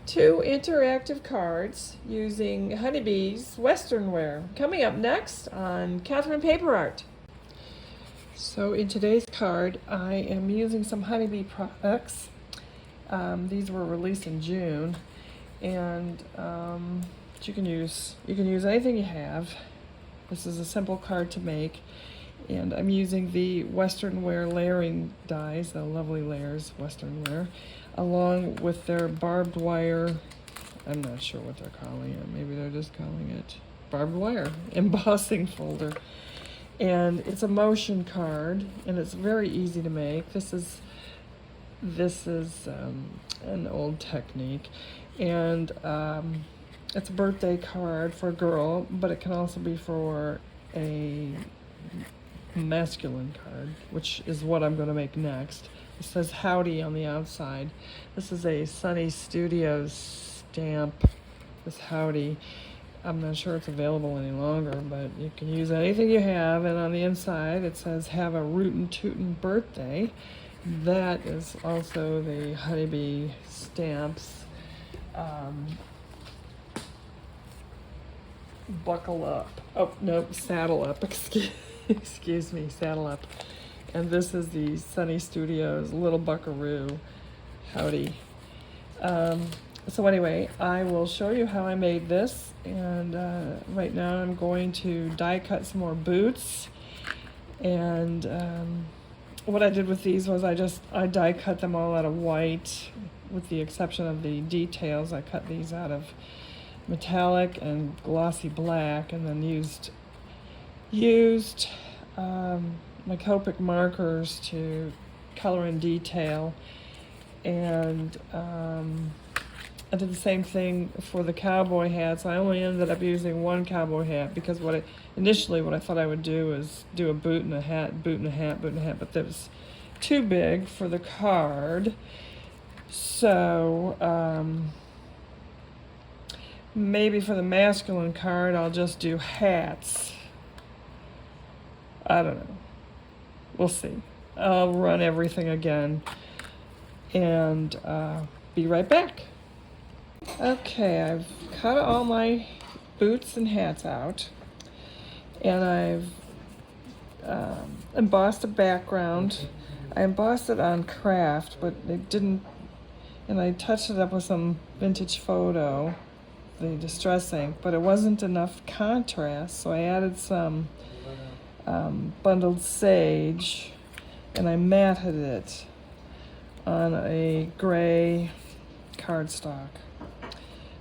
2 interactive cards using Honeybee's Western wear. Coming up next on Catherine Paper Art. So in today's card, I am using some Honeybee products. These were released in June, and you can use anything you have. This is a simple card to make, and I'm using the Western wear layering dies, the lovely layers Western wear, along with their barbed wire. I'm not sure what they're calling it. Maybe they're just calling it barbed wire embossing folder. And it's a motion card, and it's very easy to make. This is an old technique, and it's a birthday card for a girl, but it can also be for a masculine card, which is what I'm going to make next. It says howdy on the outside. This is a Sunny Studios stamp, this howdy. I'm not sure it's available any longer, but you can use anything you have. And on the inside it says have a rootin' tootin' birthday. That is also the Honeybee stamps. Buckle up. Oh, no, saddle up. Excuse me, saddle up. And this is the Sunny Studios Little Buckaroo. Howdy. So anyway, I will show you how I made this. And right now I'm going to die cut some more boots. And what I did with these was I die cut them all out of white, with the exception of the details. I cut these out of metallic and glossy black, and then used my Copic markers to color in detail. And I did the same thing for the cowboy hats. I only ended up using one cowboy hat because initially what I thought I would do is do a boot and a hat, boot and a hat, boot and a hat, but that was too big for the card. So maybe for the masculine card I'll just do hats. I don't know. We'll see. I'll run everything again and be right back. Okay, I've cut all my boots and hats out, and I've embossed a background. I embossed it on craft, but it didn't, and I touched it up with some vintage photo, the distress ink, but it wasn't enough contrast, so I added some bundled sage, and I matted it on a gray cardstock.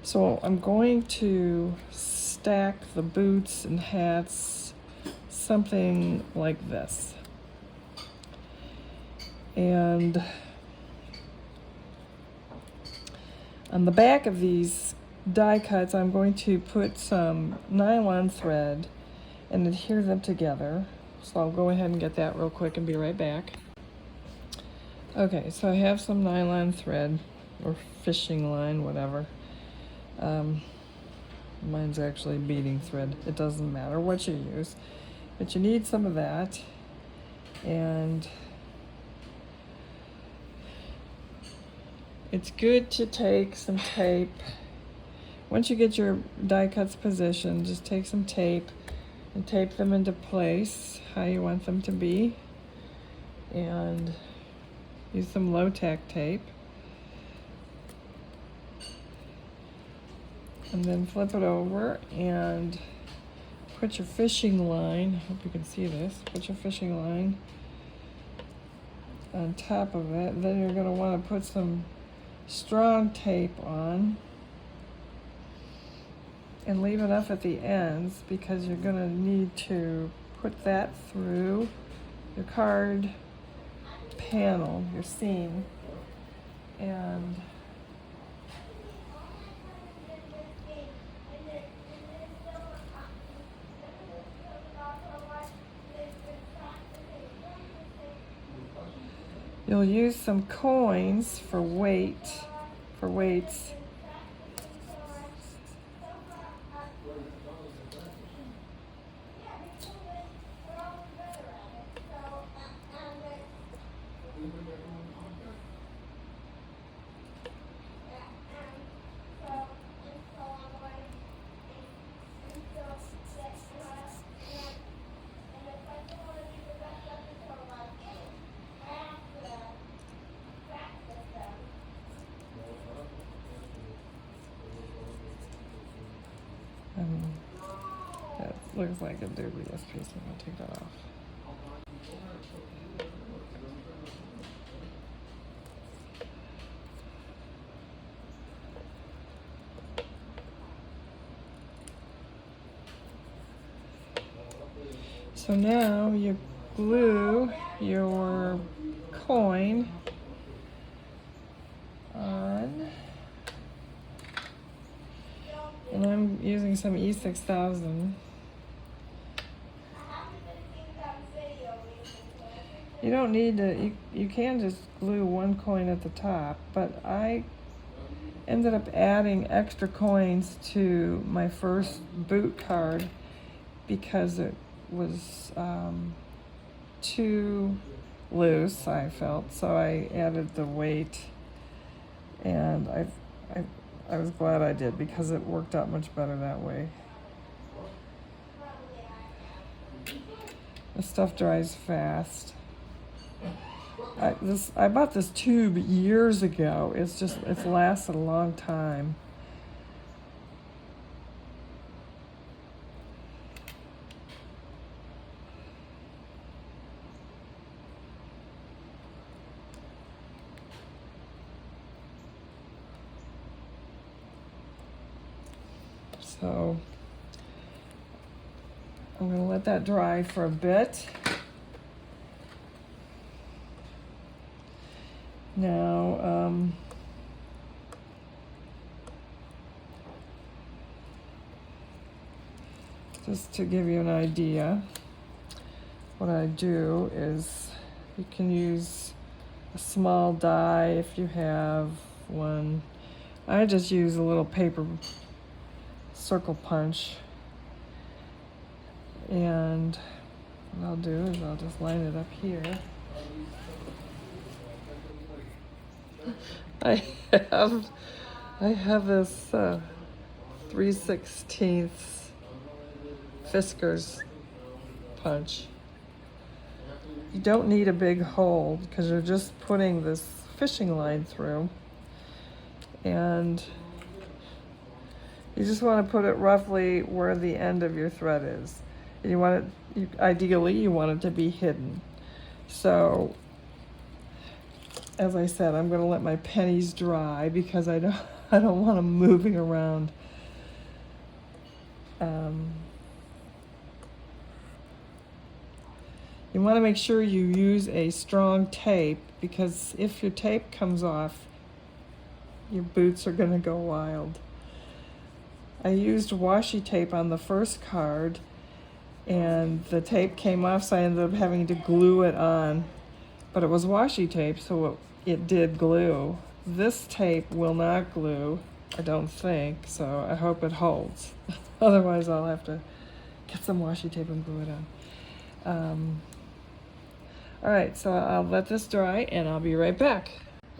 So I'm going to stack the boots and hats something like this. And on the back of these die cuts, I'm going to put some nylon thread and adhere them together. So I'll go ahead and get that real quick and be right back. Okay, so I have some nylon thread or fishing line, whatever. Mine's actually beading thread. It doesn't matter what you use, but you need some of that. And it's good to take some tape. Once you get your die cuts positioned, just take some tape and tape them into place how you want them to be. And use some low-tack tape. And then flip it over and put your fishing line, I hope you can see this, put your fishing line on top of it. Then you're going to want to put some strong tape on and leave enough at the ends, because you're going to need to put that through your card panel, your seam, and you'll use some coins for weights. looks like a dubious piece. I'm gonna take that off. So now you glue your coin on, and I'm using some E6000. You don't need to, you can just glue one coin at the top, but I ended up adding extra coins to my first boot card because it was too loose, I felt, so I added the weight, and I was glad I did because it worked out much better that way. The stuff dries fast. I bought this tube years ago. It's lasted a long time. So I'm going to let that dry for a bit. Now, just to give you an idea, what I do is you can use a small die if you have one. I just use a little paper circle punch, and what I'll do is I'll just line it up here. I have this 3/16 Fiskars punch. You don't need a big hole because you're just putting this fishing line through, and you just want to put it roughly where the end of your thread is. And you want it, ideally you want it to be hidden. So as I said, I'm going to let my pennies dry because I don't want them moving around. You want to make sure you use a strong tape, because if your tape comes off, your boots are going to go wild. I used washi tape on the first card, and the tape came off, so I ended up having to glue it on. But it was washi tape, so it did glue. This tape will not glue, I don't think, so I hope it holds. Otherwise, I'll have to get some washi tape and glue it on. All right, so I'll let this dry, and I'll be right back.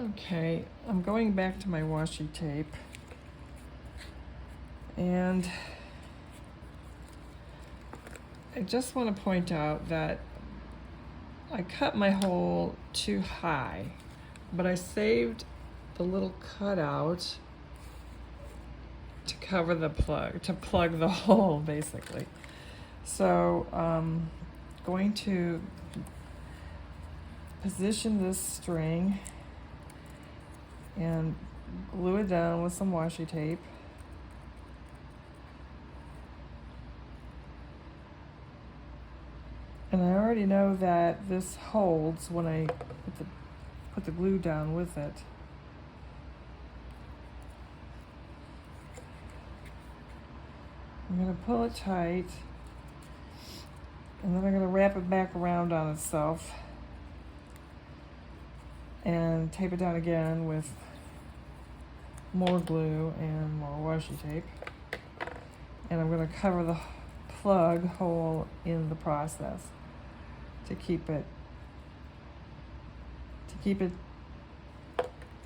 Okay, I'm going back to my washi tape, and I just want to point out that I cut my hole too high, but I saved the little cutout to cover the plug, to plug the hole, basically. So I'm going to position this string and glue it down with some washi tape. And I already know that this holds when I put the glue down with it. I'm going to pull it tight, and then I'm going to wrap it back around on itself and tape it down again with more glue and more washi tape. And I'm going to cover the plug hole in the process to keep it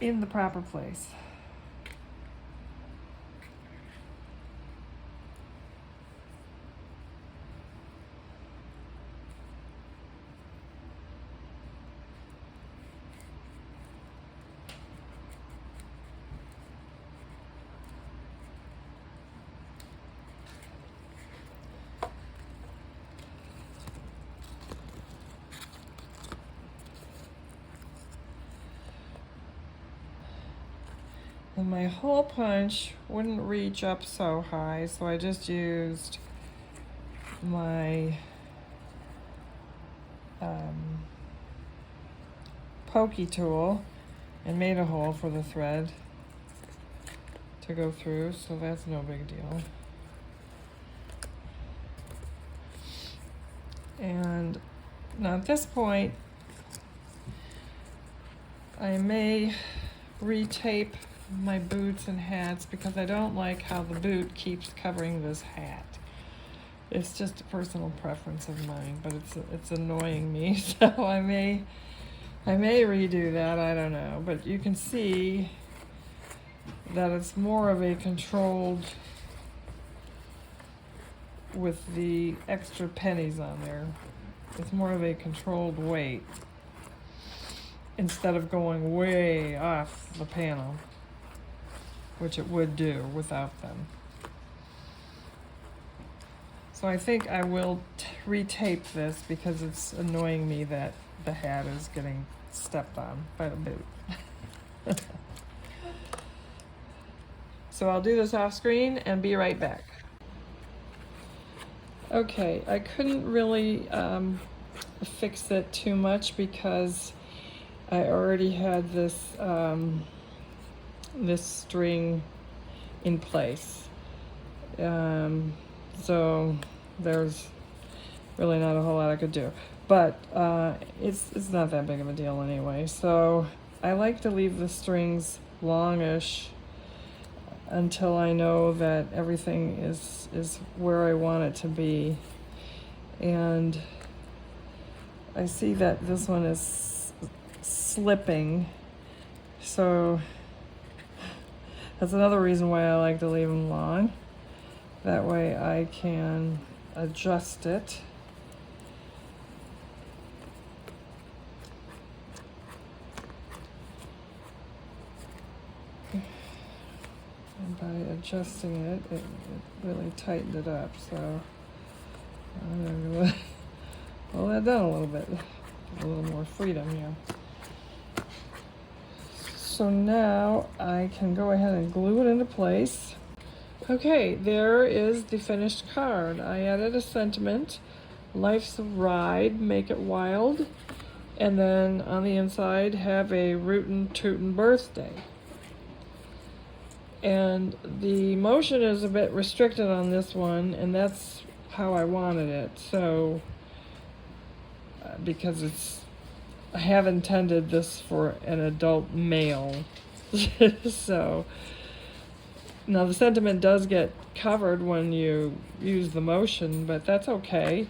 in the proper place. And my hole punch wouldn't reach up so high, so I just used my pokey tool and made a hole for the thread to go through, so that's no big deal. And now at this point, I may retape my boots and hats because I don't like how the boot keeps covering this hat. It's just a personal preference of mine, but it's annoying me, so I may redo that, I don't know. But you can see that it's more of a controlled, with the extra pennies on there, it's more of a controlled weight instead of going way off the panel, which it would do without them. So I think I will retape this because it's annoying me that the hat is getting stepped on by the boot. So I'll do this off screen and be right back. Okay, I couldn't really fix it too much because I already had this this string in place. So there's really not a whole lot I could do, but it's not that big of a deal anyway. So I like to leave the strings longish until I know that everything is where I want it to be. And I see that this one is slipping, so that's another reason why I like to leave them long. That way I can adjust it. And by adjusting it, it really tightened it up. So I'm going to pull that down a little bit, a little more freedom here. So now I can go ahead and glue it into place. Okay, there is the finished card. I added a sentiment, life's a ride, make it wild, and then on the inside have a rootin' tootin' birthday. And the motion is a bit restricted on this one, and that's how I wanted it. So, because I have intended this for an adult male. So, now the sentiment does get covered when you use the motion, but that's okay.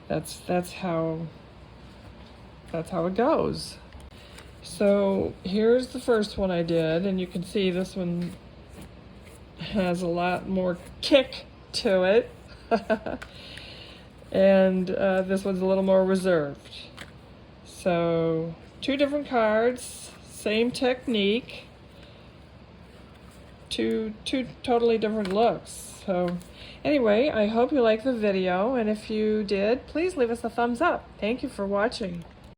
That's how it goes. So here's the first one I did, and you can see this one has a lot more kick to it. And this one's a little more reserved. So 2 different cards, same technique, two totally different looks. So anyway, I hope you liked the video, and if you did, please leave us a thumbs up. Thank you for watching.